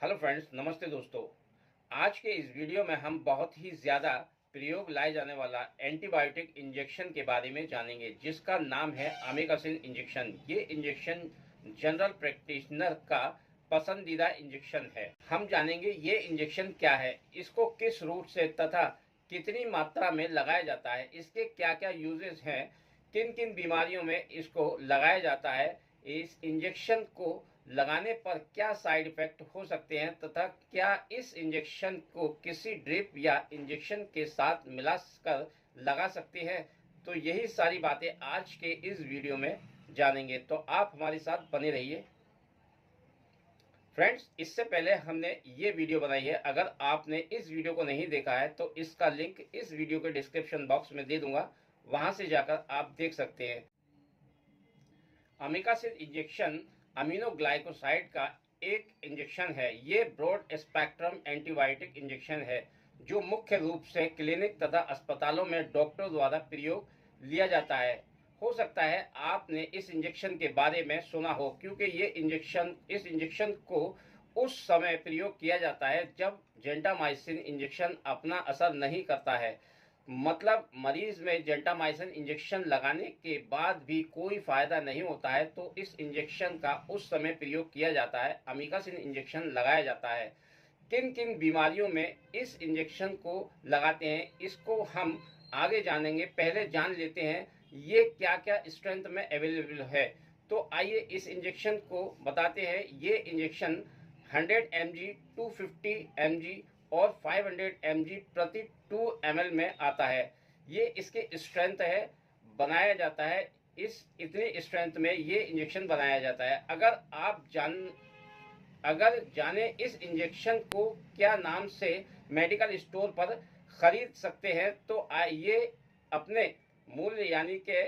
Hello friends, नमस्ते दोस्तों। आज के इस वीडियो में हम बहुत ही ज़्यादा प्रयोग लाए जाने वाला एंटीबायोटिक इंजेक्शन के बारे में जानेंगे, जिसका नाम है अमीकासिन इंजेक्शन। ये इंजेक्शन जनरल प्रैक्टिशनर का पसंदीदा इंजेक्शन है। हम जानेंगे ये इंजेक्शन क्या है, इसको किस रूट से तथा कितनी मात्रा में लगाया जाता है, इसके क्या क्या यूजेस हैं, किन किन बीमारियों में इसको लगाया जाता है, इस इंजेक्शन को लगाने पर क्या साइड इफेक्ट हो सकते हैं तथा क्या इस इंजेक्शन को किसी ड्रिप या इंजेक्शन के साथ मिलाकर लगा सकते हैं। तो यही सारी बातें आज के इस वीडियो में जानेंगे, तो आप हमारे साथ बने रहिए। फ्रेंड्स, इससे पहले हमने ये वीडियो बनाई है। अगर आपने इस वीडियो को नहीं देखा है तो इसका लिंक इस वीडियो के डिस्क्रिप्शन बॉक्स में दे दूंगा, वहां से जाकर आप देख सकते हैं। अमीकासिन इंजेक्शन अमीनोग्लाइकोसाइड का एक इंजेक्शन है। ये ब्रॉड स्पेक्ट्रम एंटीबायोटिक इंजेक्शन है जो मुख्य रूप से क्लिनिक तथा अस्पतालों में डॉक्टर द्वारा प्रयोग लिया जाता है। हो सकता है आपने इस इंजेक्शन के बारे में सुना हो, क्योंकि इस इंजेक्शन को उस समय प्रयोग किया जाता है जब जेंटामाइसिन इंजेक्शन अपना असर नहीं करता है। मतलब मरीज में जेंटामाइसिन इंजेक्शन लगाने के बाद भी कोई फायदा नहीं होता है, तो इस इंजेक्शन का उस समय प्रयोग किया जाता है, अमीकासिन इंजेक्शन लगाया जाता है। किन किन बीमारियों में इस इंजेक्शन को लगाते हैं, इसको हम आगे जानेंगे। पहले जान लेते हैं ये क्या क्या स्ट्रेंथ में अवेलेबल है। तो आइए इस इंजेक्शन को बताते हैं। ये इंजेक्शन 100 mg, 250 mg और 500 mg प्रति 2 ml में आता है। ये इसके स्ट्रेंथ है, बनाया जाता है। इतनी स्ट्रेंथ में ये इंजेक्शन बनाया जाता है। अगर जाने इस इंजेक्शन को क्या नाम से मेडिकल स्टोर पर खरीद सकते हैं, तो आइए अपने मूल्य यानी के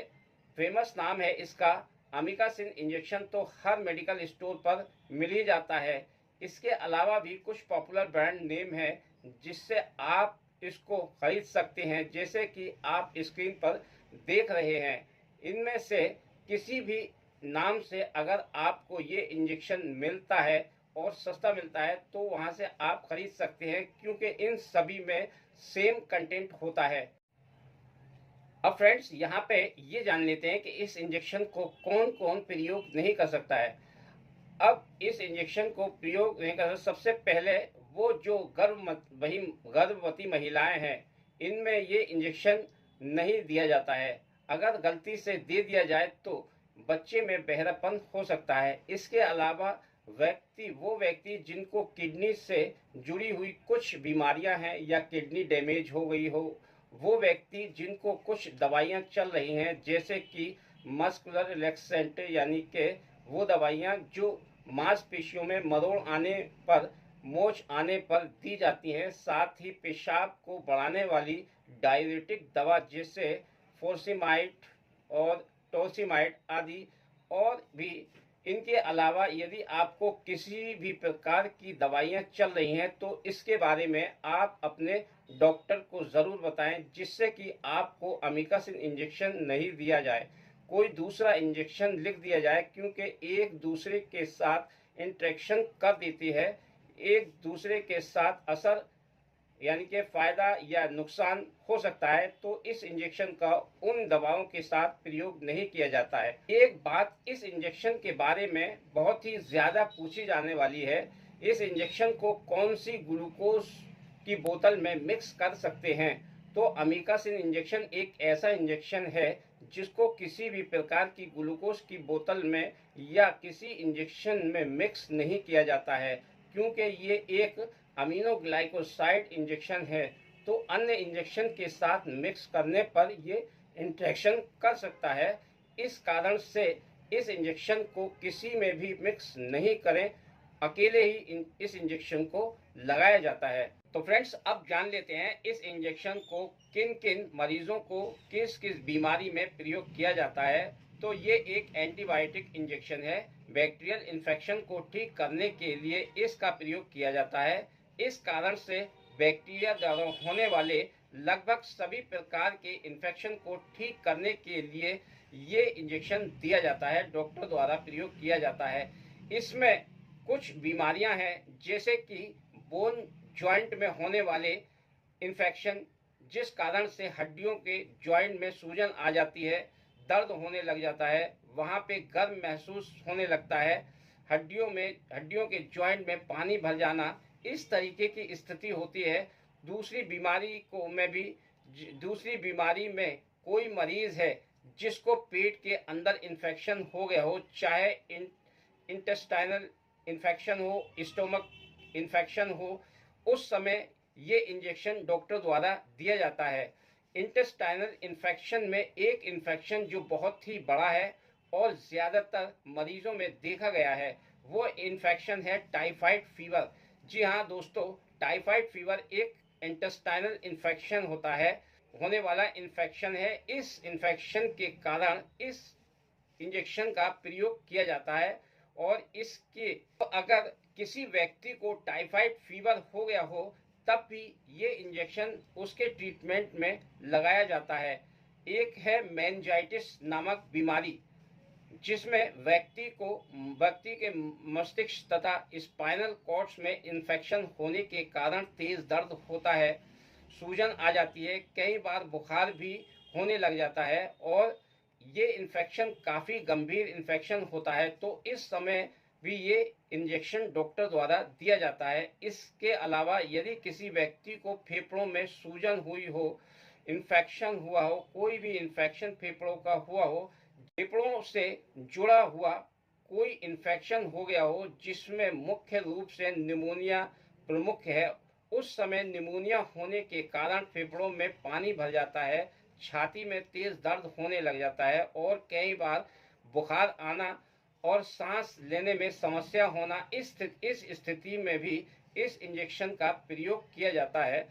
फेमस नाम है इसका अमीकासिन इंजेक्शन, तो हर मेडिकल स्टोर पर मिल ही जाता है। इसके अलावा भी कुछ पॉपुलर ब्रांड नेम है जिससे आप इसको खरीद सकते हैं, जैसे कि आप स्क्रीन पर देख रहे हैं। इनमें से किसी भी नाम से अगर आपको ये इंजेक्शन मिलता है और सस्ता मिलता है तो वहां से आप खरीद सकते हैं, क्योंकि इन सभी में सेम कंटेंट होता है। अब फ्रेंड्स, यहाँ पे ये जान लेते हैं कि इस इंजेक्शन को कौन कौन प्रयोग नहीं कर सकता है। अब इस इंजेक्शन को प्रयोग नहीं कर सकता, सबसे पहले वो जो गर्भवती महिलाएं हैं, इनमें ये इंजेक्शन नहीं दिया जाता है। अगर गलती से दे दिया जाए तो बच्चे में बहरापन हो सकता है। इसके अलावा वो व्यक्ति जिनको किडनी से जुड़ी हुई कुछ बीमारियां हैं या किडनी डैमेज हो गई हो, वो व्यक्ति जिनको कुछ दवाइयां चल रही हैं, जैसे कि मस्कुलर रिलैक्सेंट यानी कि वो दवाइयां जो मांसपेशियों में मरोड़ आने पर, मोच आने पर दी जाती हैं। साथ ही पेशाब को बढ़ाने वाली डाययूरेटिक दवा जैसे फोर्सिमाइड और टोसिमाइड आदि और भी। इनके अलावा यदि आपको किसी भी प्रकार की दवाइयां चल रही हैं तो इसके बारे में आप अपने डॉक्टर को ज़रूर बताएं, जिससे कि आपको अमीकासिन इंजेक्शन नहीं दिया जाए, कोई दूसरा इंजेक्शन लिख दिया जाए, क्योंकि एक दूसरे के साथ इंटरेक्शन कर देती है, एक दूसरे के साथ असर यानी कि फायदा या नुकसान हो सकता है। तो इस इंजेक्शन का उन दवाओं के साथ प्रयोग नहीं किया जाता है। एक बात इस इंजेक्शन के बारे में बहुत ही ज्यादा पूछी जाने वाली है, इस इंजेक्शन को कौन सी ग्लूकोज की बोतल में मिक्स कर सकते हैं। तो अमीकासिन इंजेक्शन एक ऐसा इंजेक्शन है जिसको किसी भी प्रकार की ग्लूकोज की बोतल में या किसी इंजेक्शन में मिक्स नहीं किया जाता है, क्योंकि ये एक अमीनोग्लाइकोसाइड इंजेक्शन है। तो अन्य इंजेक्शन के साथ मिक्स करने पर ये इंटरेक्शन कर सकता है। इस कारण से इस इंजेक्शन को किसी में भी मिक्स नहीं करें, अकेले ही इस इंजेक्शन को लगाया जाता है। तो फ्रेंड्स, अब जान लेते हैं इस इंजेक्शन को किन किन मरीजों को किस किस बीमारी में प्रयोग किया जाता है। तो ये एक एंटीबायोटिक इंजेक्शन है। बैक्टीरियल इन्फेक्शन को ठीक करने के लिए इसका प्रयोग किया जाता है। इस कारण से बैक्टीरिया द्वारा होने वाले लगभग सभी प्रकार के इन्फेक्शन को ठीक करने के लिए ये इंजेक्शन दिया जाता है, डॉक्टर द्वारा प्रयोग किया जाता है। इसमें कुछ बीमारियां हैं जैसे कि बोन जॉइंट में होने वाले इन्फेक्शन, जिस कारण से हड्डियों के जॉइंट में सूजन आ जाती है, दर्द होने लग जाता है, वहाँ पे गर्म महसूस होने लगता है, हड्डियों के जॉइंट में पानी भर जाना, इस तरीके की स्थिति होती है। दूसरी बीमारी में कोई मरीज है जिसको पेट के अंदर इन्फेक्शन हो गया हो, चाहे इंटेस्टाइनल इन्फेक्शन हो, स्टोमक इन्फेक्शन हो, उस समय ये इंजेक्शन डॉक्टर द्वारा दिया जाता है। इंटेस्टाइनल इन्फेक्शन में एक इन्फेक्शन जो बहुत ही बड़ा है और ज़्यादातर मरीजों में देखा गया है, वो इन्फेक्शन है टाइफाइड फीवर। जी हाँ दोस्तों, टाइफाइड फीवर एक इंटेस्टाइनल इन्फेक्शन होने वाला इन्फेक्शन है। इस इन्फेक्शन के कारण इस इंजेक्शन का प्रयोग किया जाता है और इसके अगर किसी व्यक्ति को टाइफाइड फीवर हो गया हो तब भी ये इंजेक्शन उसके ट्रीटमेंट में लगाया जाता है। एक है मेनिंजाइटिस नामक बीमारी, जिसमें व्यक्ति के मस्तिष्क तथा स्पाइनल कॉर्ड्स में इन्फेक्शन होने के कारण तेज दर्द होता है, सूजन आ जाती है, कई बार बुखार भी होने लग जाता है और ये इन्फेक्शन काफ़ी गंभीर इन्फेक्शन होता है, तो इस समय भी ये इंजेक्शन डॉक्टर द्वारा दिया जाता है। इसके अलावा यदि किसी व्यक्ति को फेफड़ों में सूजन हुई हो, इन्फेक्शन हुआ हो, कोई भी इन्फेक्शन फेफड़ों का हुआ हो, फेफड़ों से जुड़ा हुआ कोई इन्फेक्शन हो गया हो जिसमें मुख्य रूप से निमोनिया प्रमुख है, उस समय निमोनिया होने के कारण फेफड़ों में पानी भर जाता है, छाती में तेज दर्द होने लग जाता है और कई बार बुखार आना और सांस लेने में समस्या होना, इस स्थिति में भी इस इंजेक्शन का प्रयोग किया जाता है।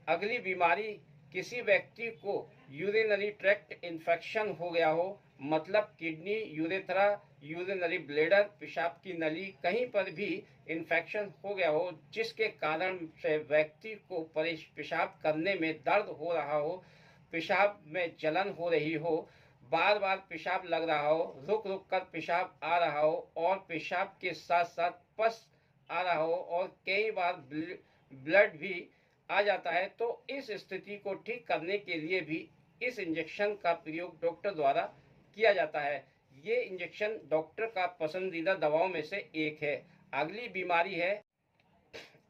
अगली बीमारी, किसी व्यक्ति को यूरिनरी ट्रैक्ट इन्फेक्शन हो गया हो, मतलब किडनी, यूरेथ्रा, यूरिनरी ब्लैडर, पेशाब की नली, कहीं पर भी इन्फेक्शन हो गया हो जिसके कारण से व्यक्ति को पेशाब करने में दर्द हो रहा हो, पेशाब में जलन हो रही हो, बार बार पेशाब लग रहा हो, रुक रुक कर पेशाब आ रहा हो और पेशाब के साथ साथ पस आ रहा हो और कई बार ब्लड भी आ जाता है, तो इस स्थिति को ठीक करने के लिए भी इस इंजेक्शन का प्रयोग डॉक्टर द्वारा किया जाता है। ये इंजेक्शन डॉक्टर का पसंदीदा दवाओं में से एक है। अगली बीमारी है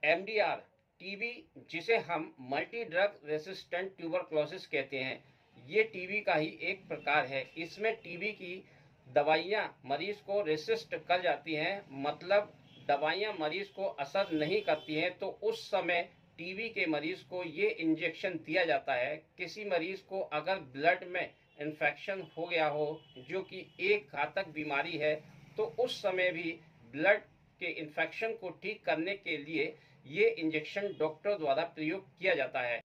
MDR, टीबी, जिसे हम मल्टी ड्रग रेसिस्टेंट ट्यूबरक्लोसिस कहते हैं। ये टीबी का ही एक प्रकार है। इसमें टीबी की दवाइयाँ मरीज को रेसिस्ट कर जाती हैं, मतलब दवाइयाँ मरीज को असर नहीं करती हैं, तो उस समय टीबी के मरीज को ये इंजेक्शन दिया जाता है। किसी मरीज को अगर ब्लड में इन्फेक्शन हो गया हो जो कि एक घातक बीमारी है, तो उस समय भी ब्लड के इन्फेक्शन को ठीक करने के लिए ये इंजेक्शन डॉक्टर द्वारा प्रयोग किया जाता है।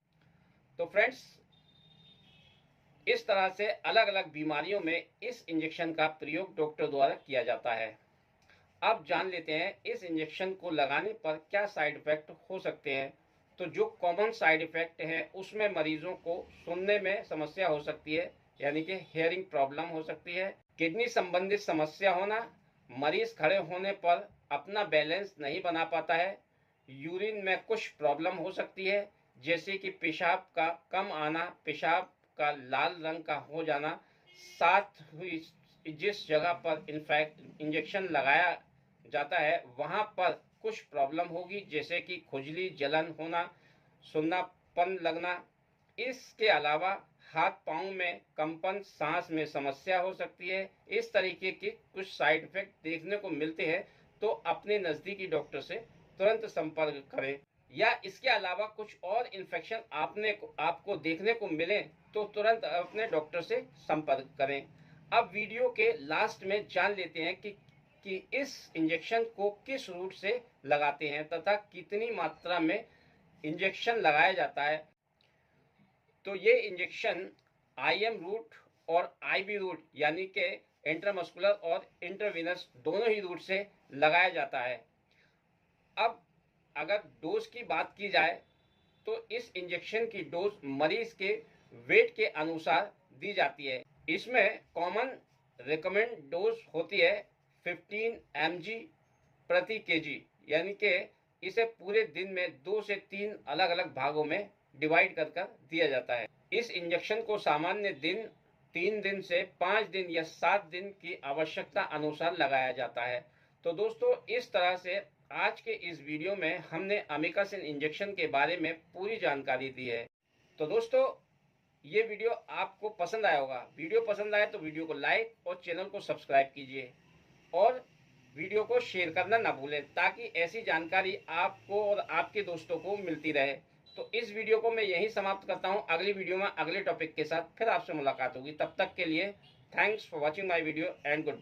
तो फ्रेंड्स, इस तरह से अलग अलग बीमारियों में इस इंजेक्शन का प्रयोग डॉक्टर द्वारा किया जाता है। अब जान लेते हैं इस इंजेक्शन को लगाने पर क्या साइड इफेक्ट हो सकते हैं। तो जो कॉमन साइड इफेक्ट है उसमें मरीजों को सुनने में समस्या हो सकती है, यानी कि हेयरिंग प्रॉब्लम हो सकती है, किडनी संबंधित समस्या होना, मरीज खड़े होने पर अपना बैलेंस नहीं बना पाता है, यूरिन में कुछ प्रॉब्लम हो सकती है जैसे कि पेशाब का कम आना, पेशाब का लाल रंग का हो जाना, साथ ही जिस जगह पर इंजेक्शन लगाया जाता है वहाँ पर कुछ प्रॉब्लम होगी जैसे कि खुजली, जलन होना, सुन्नापन लगना। इसके अलावा हाथ पांव में कंपन, सांस में समस्या हो सकती है। इस तरीके के कुछ साइड इफेक्ट देखने को मिलते हैं, तो अपने नज़दीकी डॉक्टर से तुरंत संपर्क करें। या इसके अलावा कुछ और इन्फेक्शन आपको देखने को मिले तो तुरंत अपने डॉक्टर से संपर्क करें। अब वीडियो के लास्ट में जान लेते हैं कि इस इंजेक्शन को किस रूट से लगाते हैं तथा कितनी मात्रा में इंजेक्शन लगाया जाता है। तो ये इंजेक्शन IM रूट और IV रूट यानी कि इंट्रामस्कुलर और इंट्रावीनस दोनों ही रूट से लगाया जाता है। अब अगर डोज की बात की जाए तो इस इंजेक्शन की डोज मरीज के वेट के अनुसार दी जाती है। इसमें कॉमन रिकमेंड डोज होती है 15 mg प्रति केजी, यानी कि इसे पूरे दिन में 2 से 3 अलग अलग भागों में डिवाइड कर कर दिया जाता है। इस इंजेक्शन को सामान्य दिन 3 दिन से 5 दिन या 7 दिन की आवश्यकता अनुसार लगाया जाता है। तो दोस्तों, इस तरह से आज के इस वीडियो में हमने अमिकासिन इंजेक्शन के बारे में पूरी जानकारी दी है। तो दोस्तों, ये वीडियो आपको पसंद आया होगा। वीडियो पसंद आए तो वीडियो को लाइक और चैनल को सब्सक्राइब कीजिए और वीडियो को शेयर करना ना भूलें, ताकि ऐसी जानकारी आपको और आपके दोस्तों को मिलती रहे। तो इस वीडियो को मैं यहीं समाप्त करता हूं। अगली वीडियो में अगले टॉपिक के साथ फिर आपसे मुलाकात होगी। तब तक के लिए thanks for watching my video and good.